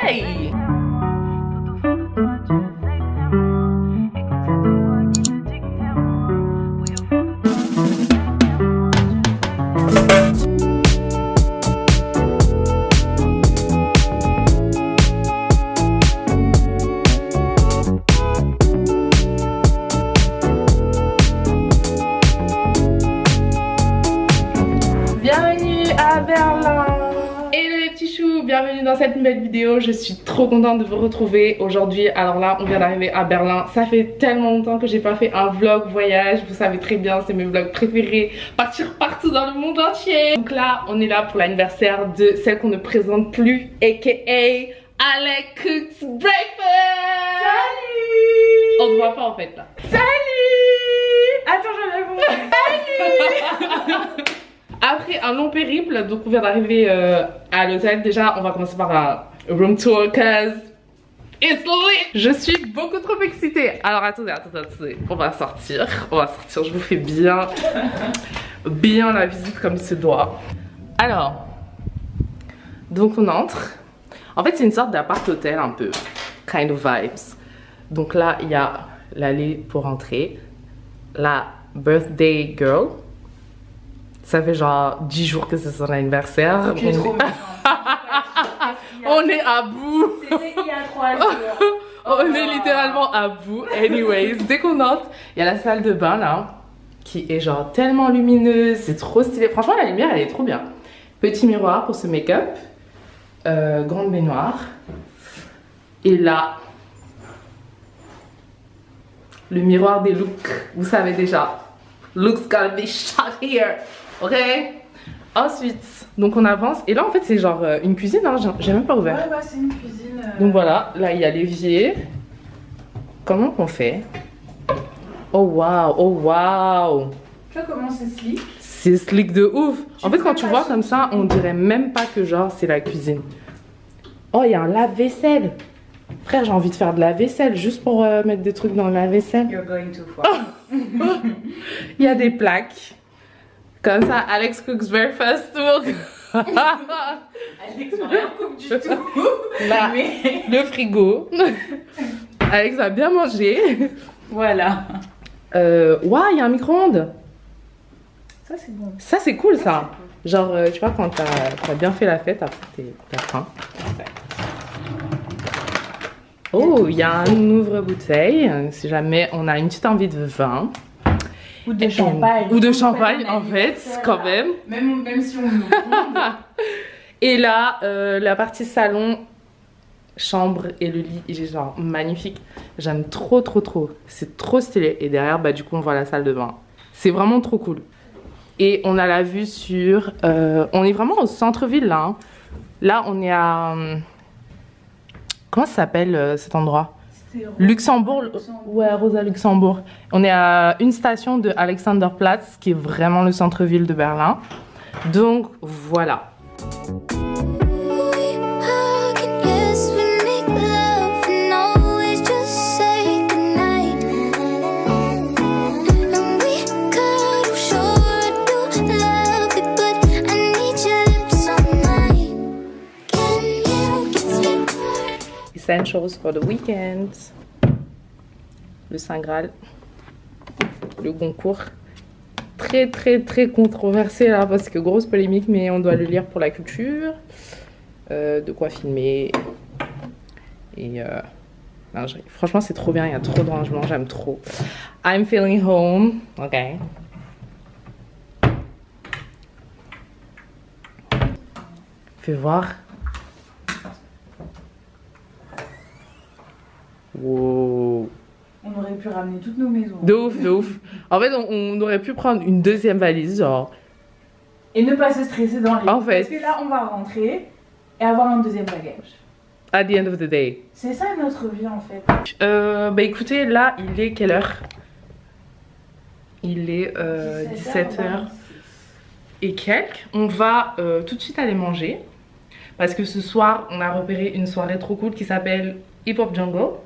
Hey! Bienvenue à Berlin! Hello les petits choux, bienvenue dans cette nouvelle vidéo. Je suis trop contente de vous retrouver aujourd'hui. Alors là, on vient d'arriver à Berlin. Ça fait tellement longtemps que j'ai pas fait un vlog voyage. Vous savez très bien, c'est mes vlogs préférés. Partir partout dans le monde entier. Donc là, on est là pour l'anniversaire de celle qu'on ne présente plus, aka Alex Cooks Breakfast! Salut! On ne voit pas en fait là. Salut! Attends, je réponds. Salut! Après un long périple, donc on vient d'arriver à l'hôtel. Déjà, on va commencer par un room tour, cause it's lit. Je suis beaucoup trop excitée. Alors attendez. On va sortir, je vous fais bien la visite comme il se doit. Alors, donc on entre. En fait, c'est une sorte d'appart-hôtel un peu, kind of vibes. Donc là, il y a l'allée pour entrer, la birthday girl. Ça fait genre 10 jours que c'est son anniversaire. Okay, on est à bout. C'était il y a 3 jours. On est littéralement à bout. Anyways, dès qu'on entre, il y a la salle de bain là, qui est genre tellement lumineuse, c'est trop stylé. Franchement, la lumière, elle est trop bien. Petit miroir pour ce make-up. Grande baignoire. Et là, le miroir des looks. Vous savez déjà. Looks gotta be shot here. Ok. Ensuite, donc on avance. Et là, en fait, c'est genre une cuisine. Hein, j'ai même pas ouvert. Ouais, c'est une cuisine. Donc voilà, là, il y a l'évier. Comment qu'on fait? Oh waouh, oh waouh. Tu vois comment c'est slick? C'est slick de ouf. En fait, quand tu vois comme ça, on dirait même pas que genre c'est la cuisine. Oh, il y a un lave-vaisselle. Frère, j'ai envie de faire de la vaisselle juste pour mettre des trucs dans la vaisselle. You're going too far. Il y a des plaques. Comme ça, Alex Cooks Breakfast. Alex, on rien coupe du tout. Là, le frigo. Alex va bien manger. Voilà. Waouh, il y a un micro-ondes. Ça, c'est bon. Ça, c'est cool, ça. Genre, tu vois, quand t'as bien fait la fête, après t'as faim. Oh, il y a un ouvre-bouteille. Si jamais on a une petite envie de vin. Ou de champagne. Ou de champagne, en fait, quand même. Même si on nous prend. Et là, la partie salon, chambre et le lit, il est genre magnifique. J'aime trop. C'est trop stylé. Et derrière, bah, du coup, on voit la salle de bain. C'est vraiment trop cool. Et on a la vue sur... on est vraiment au centre-ville, là. Hein. Là, on est à... comment ça s'appelle cet endroit? Luxembourg. Ouais, Rosa Luxembourg. On est à une station de Alexanderplatz, qui est vraiment le centre-ville de Berlin. Donc, voilà. Essentials for the weekend. Le Saint Graal. Le Goncourt. Très controversé là parce que grosse polémique, mais on doit le lire pour la culture. De quoi filmer. Et non, franchement c'est trop bien, il y a trop de rangements, j'aime trop. I'm feeling home. Ok. Fais voir. Wow. On aurait pu ramener toutes nos maisons. De ouf. En fait, on aurait pu prendre une deuxième valise, genre. Et ne pas se stresser dans les... En fait. Parce que là, on va rentrer et avoir un deuxième bagage. At the end of the day. C'est ça notre vie, en fait. Bah écoutez, là, il est quelle heure? Il est 17h et quelques. On va tout de suite aller manger. Parce que ce soir, on a repéré une soirée trop cool qui s'appelle Hip Hop Jungle.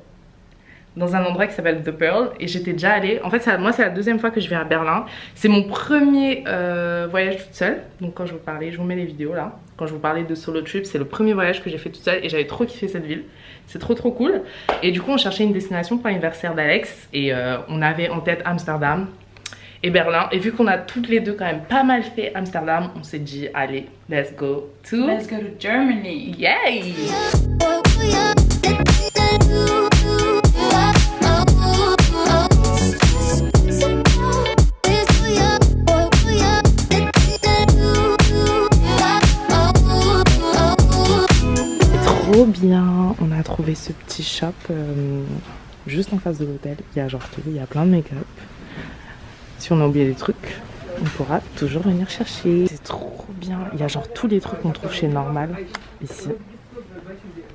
dans un endroit qui s'appelle The Pearl et j'étais déjà allée. En fait moi c'est la deuxième fois que je vais à Berlin. C'est mon premier voyage toute seule. Donc quand je vous parlais, je vous mets les vidéos là. Quand je vous parlais de solo trip, c'est le premier voyage que j'ai fait toute seule et j'avais trop kiffé cette ville. C'est trop cool. Et du coup on cherchait une destination pour l'anniversaire d'Alex et on avait en tête Amsterdam et Berlin. Et vu qu'on a toutes les deux quand même pas mal fait Amsterdam, on s'est dit allez, let's go to Germany. Yay! Trop bien, on a trouvé ce petit shop juste en face de l'hôtel. Il y a genre tout, il y a plein de make-up. Si on a oublié des trucs, on pourra toujours venir chercher. C'est trop bien, il y a genre tous les trucs qu'on trouve chez Normal ici.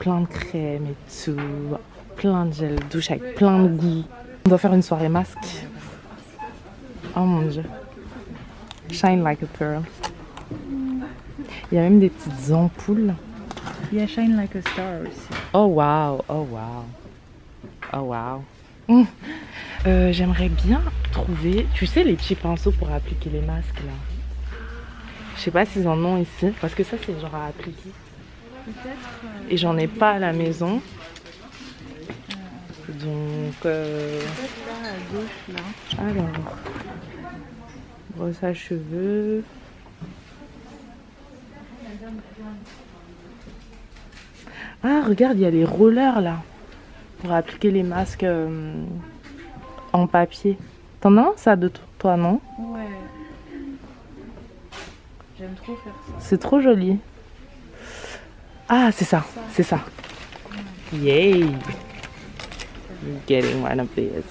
Plein de crèmes et tout, plein de gel douche avec plein de goûts. On doit faire une soirée masque. Oh mon dieu. Shine like a pearl. Il y a même des petites ampoules. Il y a Shine Like a Star aussi. Oh wow, oh wow, oh wow. J'aimerais bien trouver, tu sais, les petits pinceaux pour appliquer les masques là. Je sais pas s'ils en ont ici, parce que ça c'est genre à appliquer. Peut-être. Et j'en ai pas à la maison. Donc Peut-être là à gauche là. alors, brosse à cheveux. Ah regarde, il y a les rollers là pour appliquer les masques en papier. T'en as un ça de toi non? Ouais. J'aime trop faire ça. C'est trop joli. Ah c'est ça, c'est ça. Yay! Getting one of these.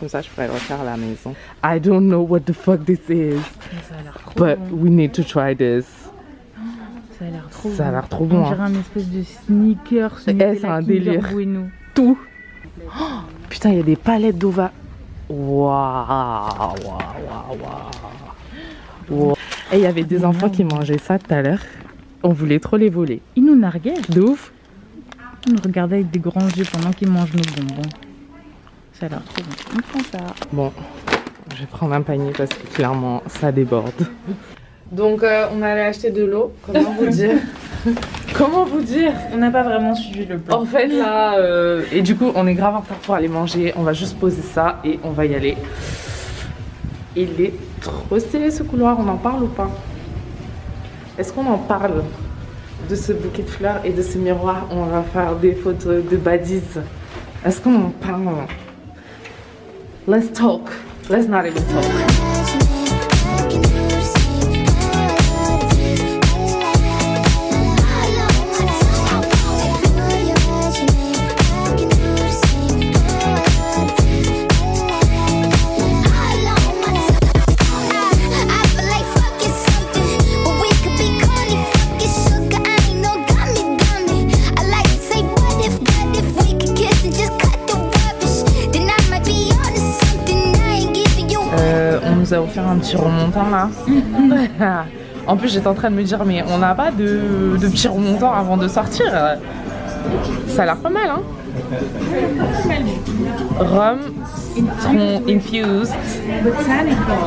Comme ça je pourrais le refaire à la maison. I don't know what the fuck this is. Mais ça a l'air trop But bon. we need to try this. Ça a l'air trop bon. Ça a l'air trop bon. On Hein. dirait un espèce de sneakers. c'est un délire. Bueno. Tout. Oh, putain, il y a des palettes d'ova. Waouh, waouh. Et il y avait des enfants qui mangeaient ça tout à l'heure. On voulait trop les voler. Ils nous narguaient. De ouf. Ils nous regardaient avec des grands yeux pendant qu'ils mangent nos bonbons. Ça a l'air trop bon. On prend ça. Bon, je vais prendre un panier parce que clairement ça déborde. Donc on allait acheter de l'eau. Comment vous dire? Comment vous dire? On n'a pas vraiment suivi le plan. En fait là, et du coup on est grave en retard pour aller manger. On va juste poser ça et on va y aller. Il est trop stylé ce couloir, on en parle ou pas? Est-ce qu'on en parle de ce bouquet de fleurs et de ce miroir où on va faire des photos de baddies? Est-ce qu'on en parle? Let's talk. Let's not even talk. On nous a offert un petit remontant là. En plus j'étais en train de me dire mais on n'a pas de petit remontant avant de sortir. Ça a l'air pas mal hein. Rhum, citron infused. Botanical.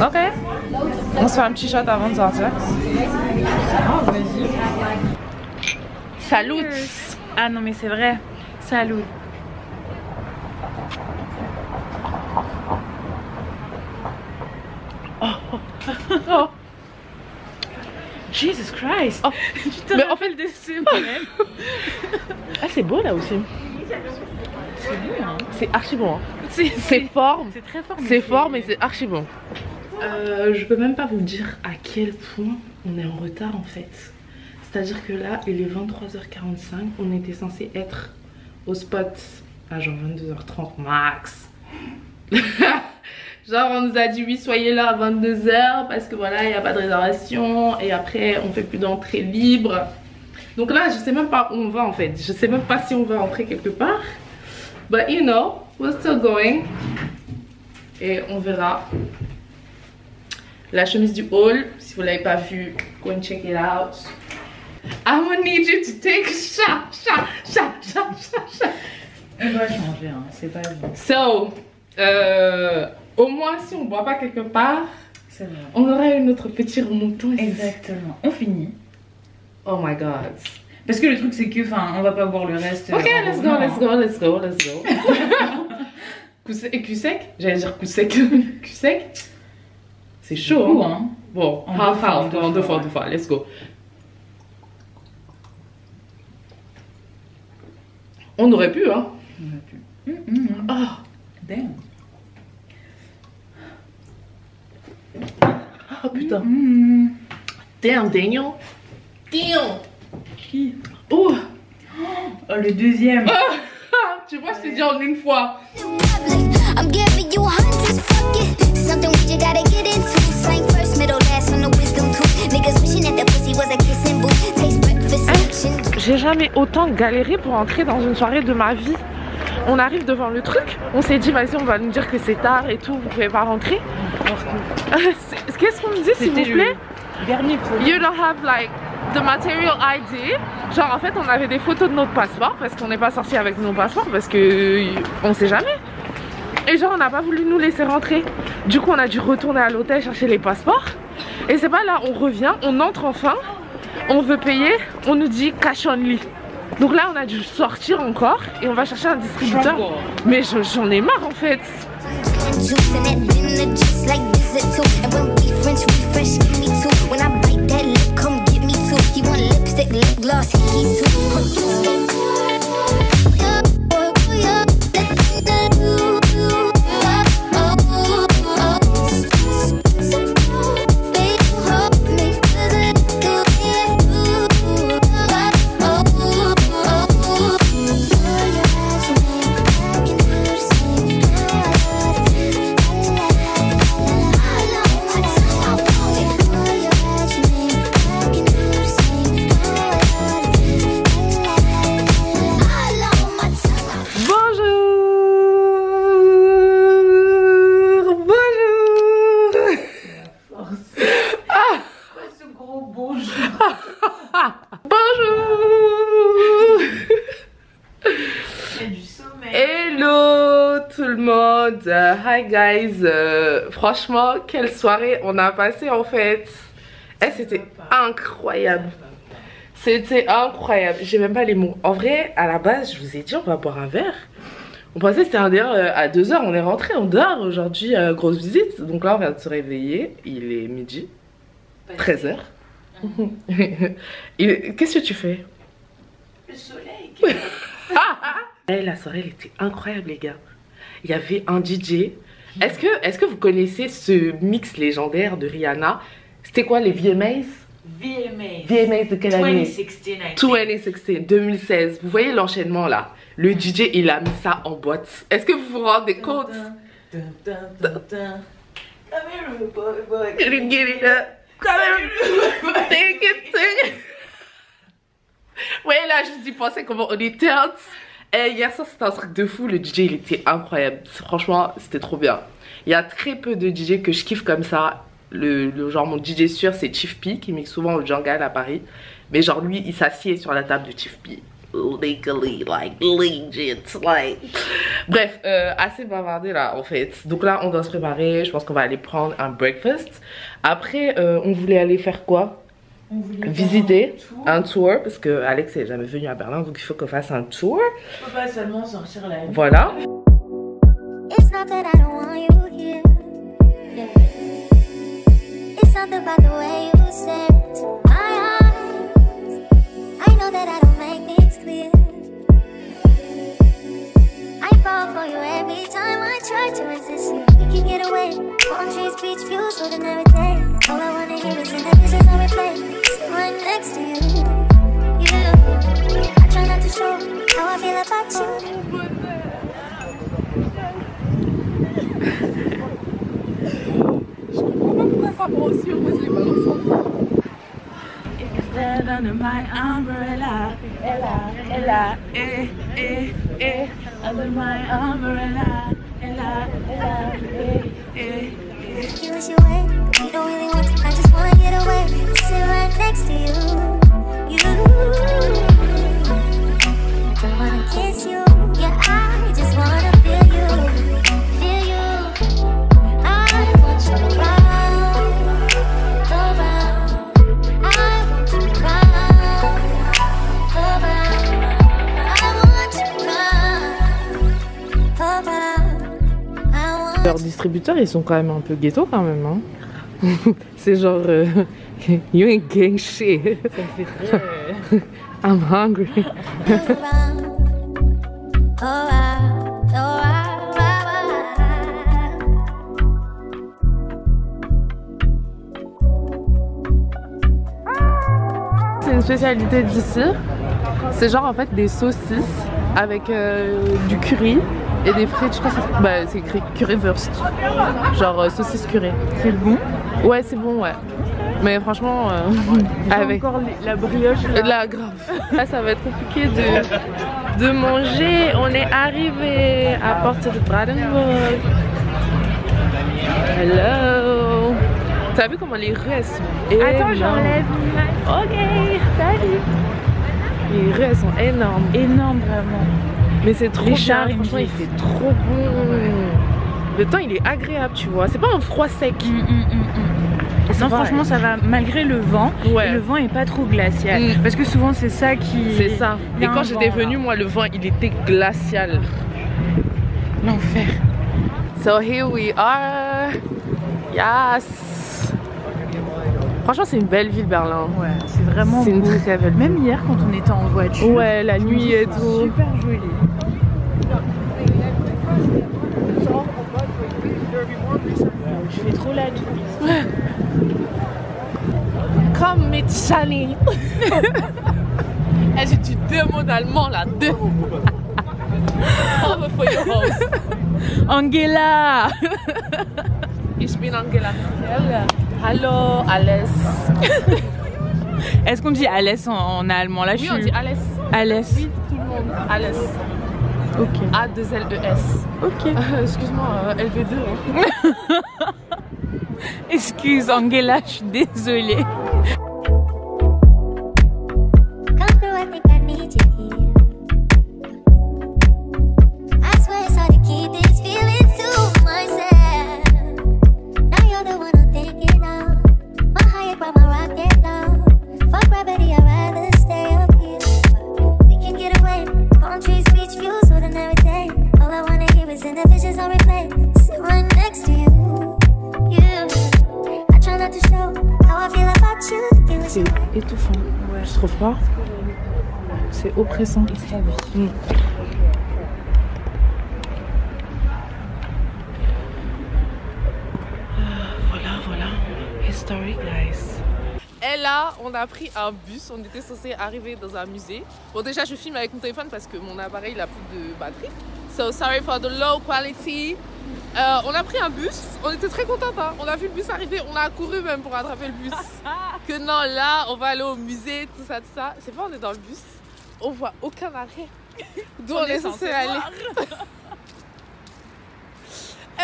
Ok. On se fait un petit shot avant de sortir. Oh, vas-y. Salut. Ah non mais c'est vrai. Salut. Oh. Jesus Christ. Oh. Tu te Mais en rappelles de ce même. Ah c'est beau là aussi. C'est bon hein. C'est archi bon. Hein. C'est fort. C'est très fort. C'est fort mais c'est archi bon. Je peux même pas vous dire à quel point on est en retard en fait. C'est-à-dire que là il est 23h45. On était censé être au spot à genre 22h30 max. Genre on nous a dit oui soyez là à 22h parce que voilà il n'y a pas de réservation et après on fait plus d'entrée libre. Donc là je sais même pas où on va en fait. Je sais même pas si on va entrer quelque part. But you know, we're still going. Et on verra. La chemise du haul, si vous l'avez pas vue, go and check it out. I'm gonna need you to take a shot. On doit changer, hein. C'est pas bon. So, au moins si on boit pas quelque part, on aura notre petit remontant. Exactement. On finit. Oh my god. Parce que le truc c'est que, enfin, on va pas boire le reste. Ok, let's go. Cul sec. J'allais dire cul sec. Cul sec. C'est chaud, hein. Bon, half, deux fois. Let's go. On aurait pu, hein. Oh. Damn. Oh putain. Damn, Daniel. Damn. Qui? Oh, le deuxième. tu vois, je t'ai dit en une fois. I'm giving you hundreds, fuck it. Something we just gotta get into. Slang first, middle, last on the wisdom tooth. Niggas wishing that the pussy was a kissing booth. Taste breakfast action. J'ai jamais autant galéré pour entrer dans une soirée de ma vie. On arrive devant le truc, on s'est dit vas-y on va nous dire que c'est tard et tout, vous pouvez pas rentrer. Qu'est-ce qu'on me dit s'il vous plaît? Dernier produit. You don't have like the material ID. Genre en fait on avait des photos de notre passeport parce qu'on n'est pas sorti avec nos passeports parce que on sait jamais. Et genre on n'a pas voulu nous laisser rentrer. Du coup on a dû retourner à l'hôtel chercher les passeports. Et c'est pas là, on revient, on entre enfin, on veut payer, on nous dit cash only. Donc là on a dû sortir encore et on va chercher un distributeur. Mais j'en ai marre en fait. Hello tout le monde, hi guys, franchement quelle soirée on a passé en fait. C'était incroyable. C'était incroyable, j'ai même pas les mots. En vrai à la base je vous ai dit on va boire un verre. On pensait que c'était un délire à 2 h, on est rentré, on dort aujourd'hui, grosse visite. Donc là on vient de se réveiller, il est midi, 13 h. Qu'est-ce que tu fais? Le soleil. La soirée elle était incroyable les gars. Il y avait un DJ. Est-ce que vous connaissez ce mix légendaire de Rihanna? C'était quoi les VMAs? VMAs de quelle année? 2016, 2016. Vous voyez l'enchaînement là? Le DJ il a mis ça en boîte. Est-ce que vous vous rendez compte? Ouais là je vous y pensais comment on était. Et hier soir c'était un truc de fou, le DJ il était incroyable, franchement c'était trop bien. Il y a très peu de DJ que je kiffe comme ça. Le genre mon DJ sûr c'est Chief P qui mixe souvent au Jungle à Paris. Mais genre lui il s'assied sur la table de Chief P. Legally, like legit, like. Bref, assez bavardé là en fait. Donc là on doit se préparer, je pense qu'on va aller prendre un breakfast. Après on voulait aller faire quoi? On voulait visiter un tour parce que Alex est jamais venu à Berlin donc il faut qu'on fasse un tour. On peut pas seulement sortir la vie. Voilà. It's not that I don't want you here. Yeah. It's something about the way you stare into my eyes. I know that I don't make things clear. I fall for you every time I try to resist you. We can get away. Palm trees, beach views with an everyday. All I wanna hear is in the visions I replay. Sit right next to you. You. I try not to show how I feel about you. Je comprends pas pourquoi ça prend aussi au moins les ballons. Stand under my umbrella, Ella, under my umbrella, Ella, You wish you away, we don't really want to, I just wanna get away. Sit right next to you, you. I wanna kiss you, yeah, distributeurs, ils sont quand même un peu ghetto quand même. Hein. C'est genre, you ain't gang shit. Ça me fait très... I'm hungry. C'est une spécialité d'ici. C'est genre en fait des saucisses avec du curry et des frites. Je crois que c'est écrit currywurst. Genre saucisse curry. C'est bon? Ouais, c'est bon, ouais. Mais franchement, avec encore la brioche là. la grave. Là, ça va être compliqué de manger. On est arrivé à Porte de Brandenburg. Hello. T'as vu comment les rues elles sont énormes? Attends, j'enlève. Ok, salut. Les rues elles sont énormes. Énorme vraiment. Mais c'est trop Les bien, chars, franchement, il fait trop bon. Le temps il est agréable, tu vois. C'est pas un froid sec. Non, franchement, ça va malgré le vent. Ouais. Et le vent est pas trop glacial. Parce que souvent, c'est ça qui. C'est ça. Il y Et a quand un j'étais vent, venue, là. moi, le vent il était glacial. L'enfer. So here we are. Yes. Franchement, c'est une belle ville, Berlin. Ouais, c'est vraiment C'est une beau. très belle ville. Même hier, quand on était en voiture. Ouais, la nuit et tout. Super joli. Je fais trop la touriste. Comme Mitchani. J'ai du deux mots d'allemand là-dedans. Oh, for your host. Angela. Ich bin Angela Merkel. Hallo, alles. Est-ce qu'on dit Alès en allemand? Là, Oui, on dit alles. Alès. Oui, tout le monde. Alles. Ok. A-2-L-E-S. Ok. Excuse-moi, LV2. Hein. Excuse Angela, je suis désolée. Come through, I think I need you here. I swear it's hard to keep these feelings to myself. Now you're the one I'm thinking of. My higher ground, my rocket low. Fuck gravity, I'd rather stay up here. We can get away. Palm trees, beach views, with an everything. All I wanna hear is in the visions on replay. Sit right next to you. I try not to show how I feel about you. Thinking that C'est you étouffant. Ouais. Je trouve pas. C'est oppressant. Voilà. Historic, guys. Et là, on a pris un bus. On était censé arriver dans un musée. Bon, déjà, je filme avec mon téléphone parce que mon appareil il a plus de batterie. So sorry for the low quality. On a pris un bus. On était très contentes. Hein. On a vu le bus arriver. On a couru même pour attraper le bus. Que non, là, on va aller au musée, tout ça. C'est pas, on est dans le bus. On voit aucun arrêt. D'où on est censé aller.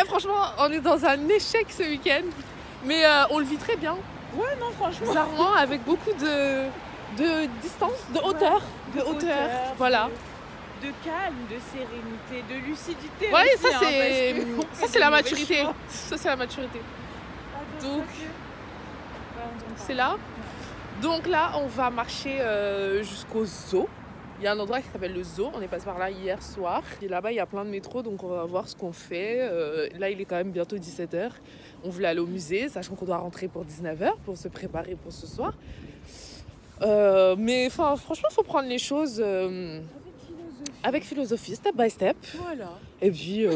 Et franchement, on est dans un échec ce week-end. Mais on le vit très bien. Ouais, non, franchement. Bizarrement, avec beaucoup de distance, de hauteur. De hauteur, Voilà. De calme, de sérénité, de lucidité. Ouais, aussi, ça c'est la maturité. Ça c'est la maturité. Donc c'est là. Donc là, on va marcher jusqu'au zoo. Il y a un endroit qui s'appelle le zoo. On est passé par là hier soir. Et là-bas, il y a plein de métros, donc on va voir ce qu'on fait. Là, il est quand même bientôt 17h. On voulait aller au musée, sachant qu'on doit rentrer pour 19h pour se préparer pour ce soir. Mais franchement, il faut prendre les choses avec philosophie, step by step. Voilà. Et puis,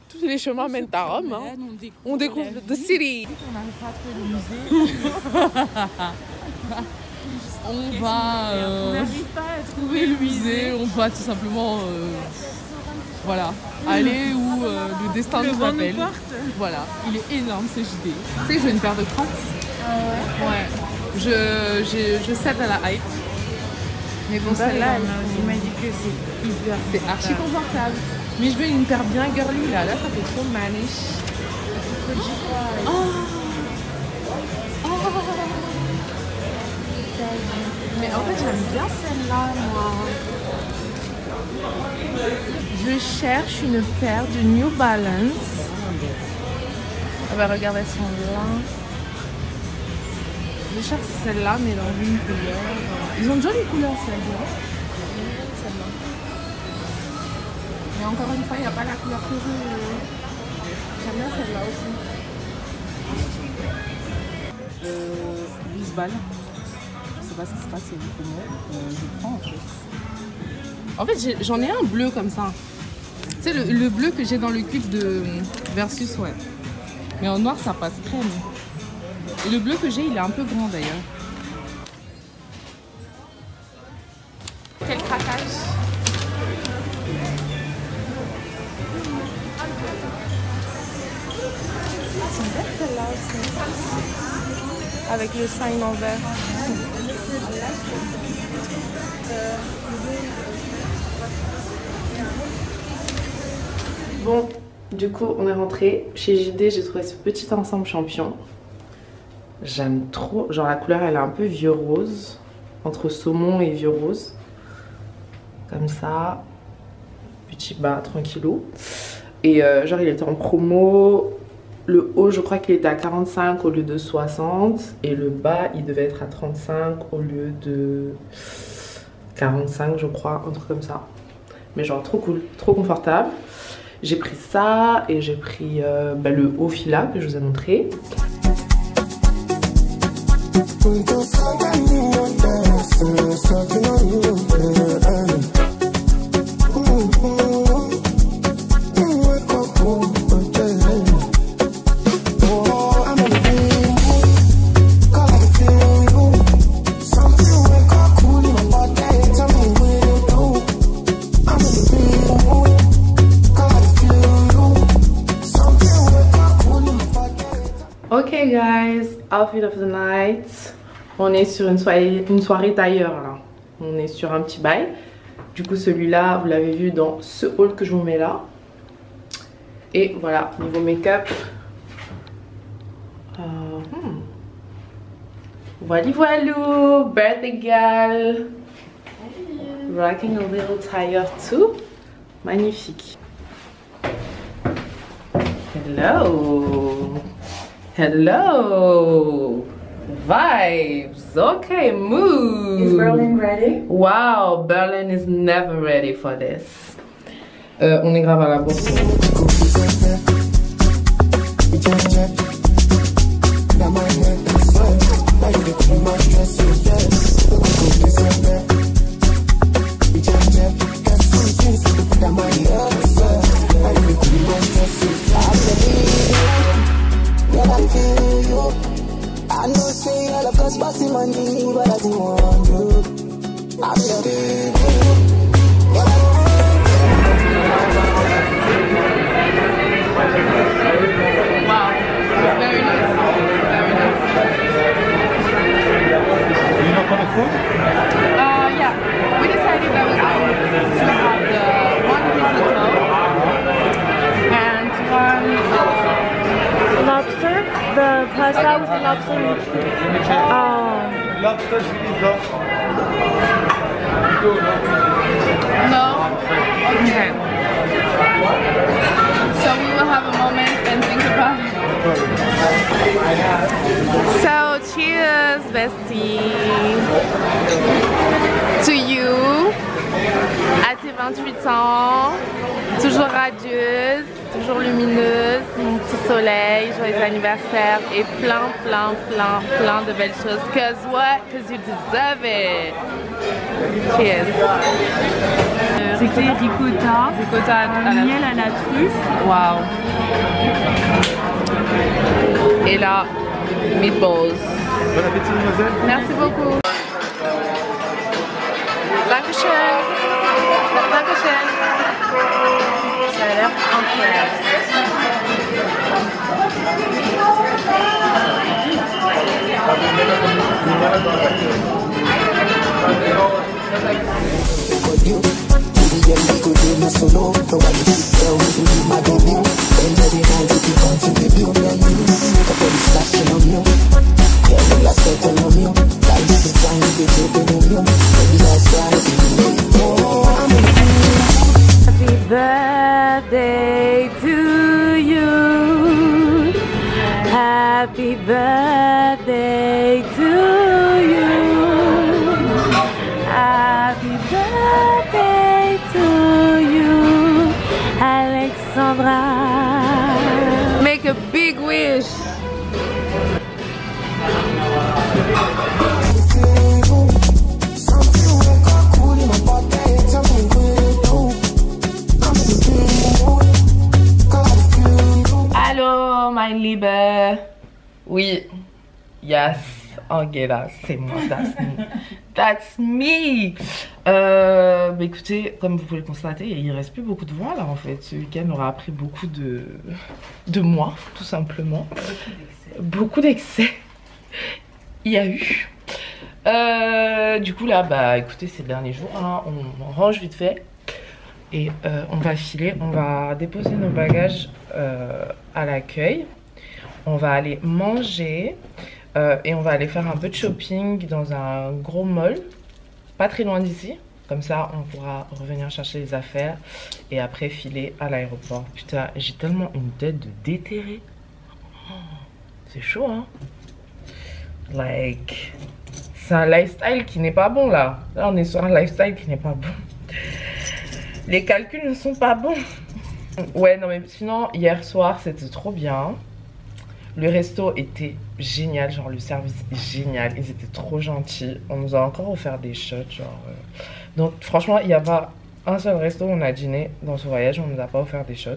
tous les chemins mènent à Rome. Hein. On découvre the city. On n'arrivera pas à trouver le musée. On va On n'arrive pas à trouver le musée. On va tout simplement aller où le destin le nous vent nous appelle. porte. Voilà, il est énorme ce JD. Tu sais que j'ai une paire de crampes. Ouais. Je cède à la hype. Mais bon, celle-là, il m'a dit que c'est hyper. c'est archi confortable. Mais je veux une paire bien girly là. Là, ça fait trop maniche. Mais en fait, j'aime bien celle-là, moi. Je cherche une paire de New Balance. Ah bah regardez, elles sont là. Je cherche celle-là, mais dans une couleur. Ils ont de jolies couleurs, celle-là. Mais encore une fois, il n'y a pas la couleur que je veux. J'aime bien celle-là aussi. 12 balles. Je sais pas ce qui se passe, il y a du promo. Je prends en fait. En fait, j'en ai un bleu comme ça. Tu sais, le bleu que j'ai dans le cube de Versus, ouais. Mais en noir, ça passe crème. Et le bleu que j'ai, il est un peu grand d'ailleurs. Quel craquage! Elles sont belles celles-là aussi. Avec le sign en vert. Bon, du coup, on est rentré. Chez JD, j'ai trouvé ce petit ensemble champion. J'aime trop. Genre, la couleur, elle est un peu vieux rose. Entre saumon et vieux rose. Comme ça. Petit bas, tranquillou. Et genre, il était en promo. Le haut, je crois qu'il était à 45 au lieu de 60. Et le bas, il devait être à 35 au lieu de 45, je crois. Un truc comme ça. Mais genre, trop cool. Trop confortable. J'ai pris ça et j'ai pris le haut fila que je vous ai montré. Ok guys, outfit of the night. On est sur une soirée d'ailleurs là. On est sur un petit bail. Du coup celui-là, vous l'avez vu dans ce haul que je vous mets là. Et voilà, niveau make-up. Voilà voilou, birthday girl. Rocking a little tire too. Magnifique. Hello. Hello! Vibes! Okay, move! Is Berlin ready? Wow, Berlin is never ready for this. On est grave à la bourse. I know say all of us passing money, but I don't want you. I'm your baby. Wow, very nice. Very nice. Do you know for the food? Yeah. We decided that we going to have the one risotto and one Lobster? The pasta with the lobster. Lobster chili no? Okay. So we will have a moment and think about it. So cheers, bestie. To you, à tes 28 ans, toujours radieuse, toujours lumineuse, mon petit soleil, joyeux anniversaire et plein de belles choses. Cause what? Cause you deserve it. Cheers. C'était ricotta. Ricotta à la miel à la truffe. Waouh. Et là, meatballs. Bon appétit, mademoiselle. Merci beaucoup. Dankeschön. Dankeschön. Ça a l'air incroyable. Happy birthday to you. Happy birthday to you. Happy birthday to you, Alexandra. Allô, my Liebe. Oui. Yes. Angela, c'est moi. That's me. Bah écoutez, comme vous pouvez le constater, il reste plus beaucoup de voix là en fait. Ce week-end aura appris beaucoup de moi, tout simplement. Beaucoup d'excès. Il y a eu. Du coup là, bah écoutez, ces derniers jours, hein, on range vite fait. Et on va filer, on va déposer nos bagages à l'accueil. On va aller manger et on va aller faire un peu de shopping dans un gros mall, pas très loin d'ici. Comme ça, on pourra revenir chercher les affaires et après filer à l'aéroport. Putain, j'ai tellement une tête de déterré. C'est chaud, hein? Like, c'est un lifestyle qui n'est pas bon là. Là, on est sur un lifestyle qui n'est pas bon. Les calculs ne sont pas bons. Ouais, non mais sinon, hier soir, c'était trop bien. Le resto était génial, genre le service génial. Ils étaient trop gentils. On nous a encore offert des shots, genre... Donc franchement, il n'y a pas un seul resto où on a dîné dans ce voyage. On ne nous a pas offert des shots.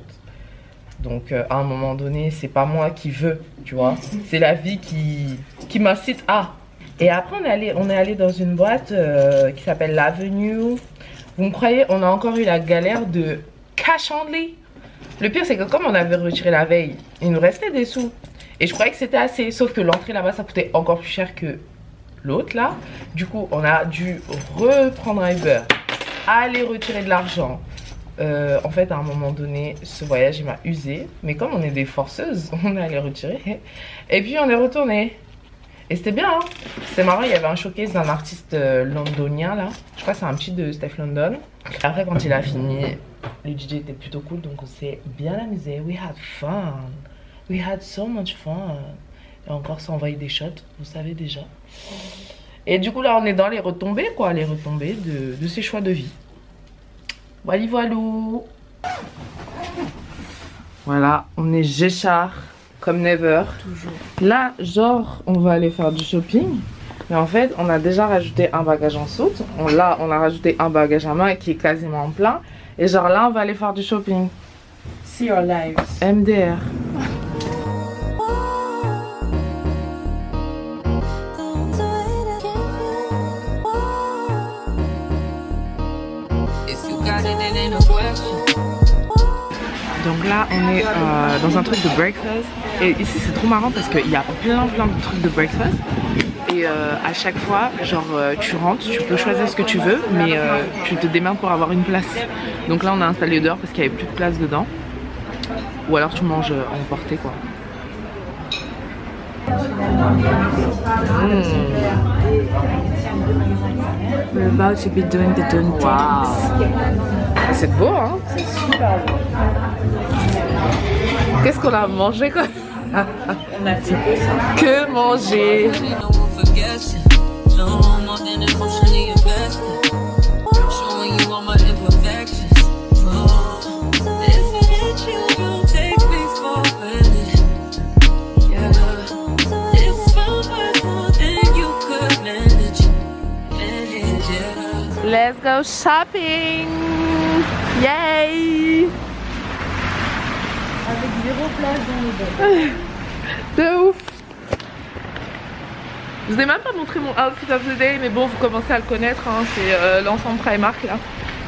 Donc à un moment donné, c'est pas moi qui veux, tu vois. C'est la vie qui m'incite à. Et après, on est allé dans une boîte qui s'appelle l'Avenue. Vous me croyez, on a encore eu la galère de cash only. Le pire, c'est que comme on avait retiré la veille, il nous restait des sous. Et je croyais que c'était assez. Sauf que l'entrée là-bas, ça coûtait encore plus cher que l'autre là. Du coup, on a dû reprendre un Uber, aller retirer de l'argent. En fait, à un moment donné, ce voyage, il m'a usé. Mais comme on est des forceuses, on est allé retirer. Et puis, on est retourné. Et c'était bien, hein. C'était marrant, il y avait un showcase d'un artiste londonien là. Je crois que c'est un petit de Steph London. Après, quand il a fini, le DJ était plutôt cool, donc on s'est bien amusé. We had fun. We had so much fun. Et encore s'envoyer des shots, vous savez déjà. Et du coup, là, on est dans les retombées, quoi. Les retombées de ses choix de vie. Voilà, voilou. Voilà, on est Géchard. Comme never. Toujours. Là, genre, on va aller faire du shopping. Mais en fait, on a déjà rajouté un bagage en soute. Là, on a rajouté un bagage à main qui est quasiment plein. Et genre là, on va aller faire du shopping. See your lives. MDR. Donc là, on est dans un truc de breakfast. Et ici, c'est trop marrant parce qu'il y a plein de trucs de breakfast. Et à chaque fois, genre, tu rentres, tu peux choisir ce que tu veux, mais tu te démerdes pour avoir une place. Donc là, on a installé dehors parce qu'il n'y avait plus de place dedans. Ou alors tu manges emporté, quoi. We're about to be doing the done things. Wow. C'est beau, hein? C'est super beau. Qu'est-ce qu'on a mangé, quoi? On a fait que ça. Que manger? Let's go shopping! Yay! Avec 0 place dans le bol. De ouf! Je vous ai même pas montré mon outfit of the day, mais bon, vous commencez à le connaître, hein, c'est l'ensemble Primark là.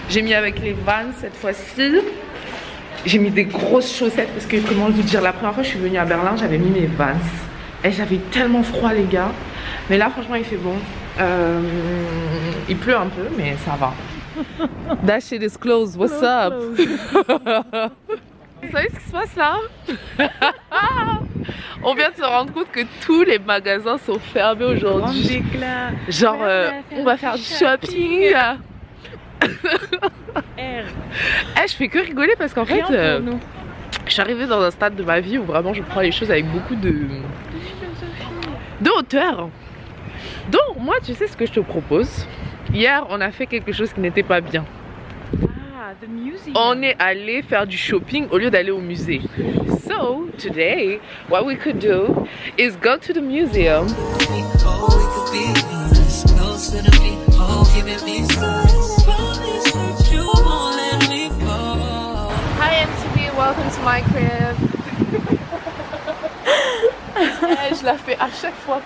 J'ai mis avec les Vans cette fois-ci. J'ai mis des grosses chaussettes parce que, comment vous dire, la première fois que je suis venue à Berlin, j'avais mis mes Vans. Et j'avais tellement froid, les gars. Mais là, franchement, il fait bon. Il pleut un peu, mais ça va. That shit is closed. What's up? Vous savez ce qui se passe là? On vient de se rendre compte que tous les magasins sont fermés aujourd'hui. Genre, on va faire du shopping. Je fais que rigoler parce qu'en fait, je suis arrivée dans un stade de ma vie où vraiment je prends les choses avec beaucoup de hauteur. Donc, moi, tu sais ce que je te propose? Hier, on a fait quelque chose qui n'était pas bien. The museum. On est allé faire du shopping au lieu d'aller au musée. So, So today, what we could do is go to the museum. Hi MTV, welcome to my crib. Je la fais à chaque fois.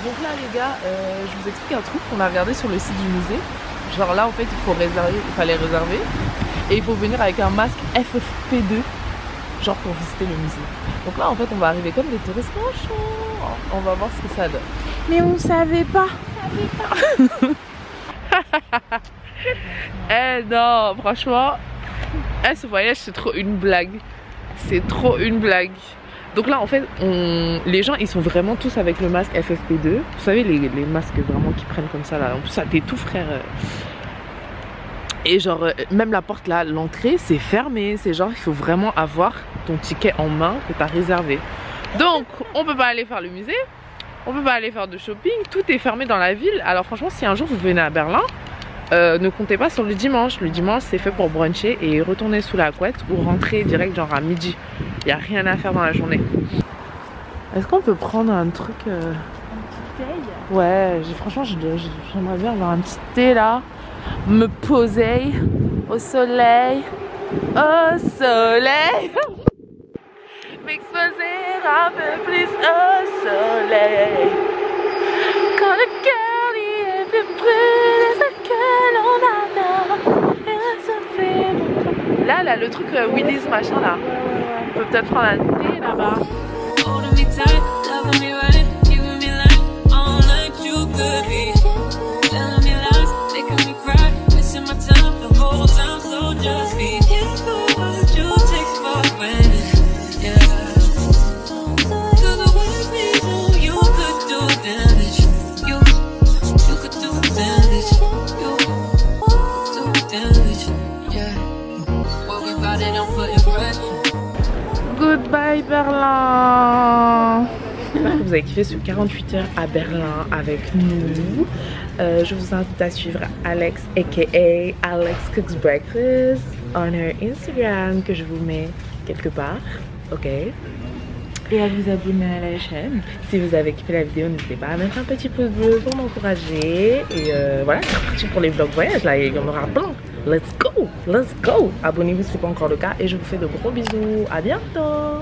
Donc là les gars, je vous explique un truc qu'on a regardé sur le site du musée. Genre là en fait il faut réserver, il fallait réserver. Et il faut venir avec un masque FFP2, genre pour visiter le musée. Donc là en fait on va arriver comme des touristes. On va voir ce que ça donne. Mais on savait pas. Eh non, franchement, ce voyage c'est trop une blague. C'est trop une blague. Donc là en fait les gens ils sont vraiment tous avec le masque FFP2. Vous savez les masques vraiment qui prennent comme ça là. En plus ça t'es tout frère. Et genre même la porte là, l'entrée c'est fermé. C'est genre il faut vraiment avoir ton ticket en main que t'as réservé. Donc on peut pas aller faire le musée. On peut pas aller faire de shopping. Tout est fermé dans la ville. Alors franchement si un jour vous venez à Berlin, ne comptez pas sur le dimanche. Le dimanche c'est fait pour bruncher et retourner sous la couette ou rentrer direct genre à midi. Il n'y a rien à faire dans la journée. Est-ce qu'on peut prendre un truc un petit thé? Ouais, franchement j'aimerais bien avoir un petit thé là. Me poser au soleil. Au soleil. M'exposer un peu plus au soleil. Quand le cœur y est plus près de ce que l'on adore. Et ça fait bon. Là, le truc Willy's machin là. On peut peut-être prendre un thé là-bas. Goodbye Berlin. J'espère que vous avez kiffé ce 48 heures à Berlin avec nous. Je vous invite à suivre Alex aka Alex Cooks Breakfast on her Instagram que je vous mets quelque part. Ok. Et à vous abonner à la chaîne. Si vous avez kiffé la vidéo, n'hésitez pas à mettre un petit pouce bleu pour m'encourager. Et voilà, c'est reparti pour les vlogs voyage là, il y en aura plein. Let's go, let's go. Abonnez-vous si ce n'est pas encore le cas et je vous fais de gros bisous. À bientôt.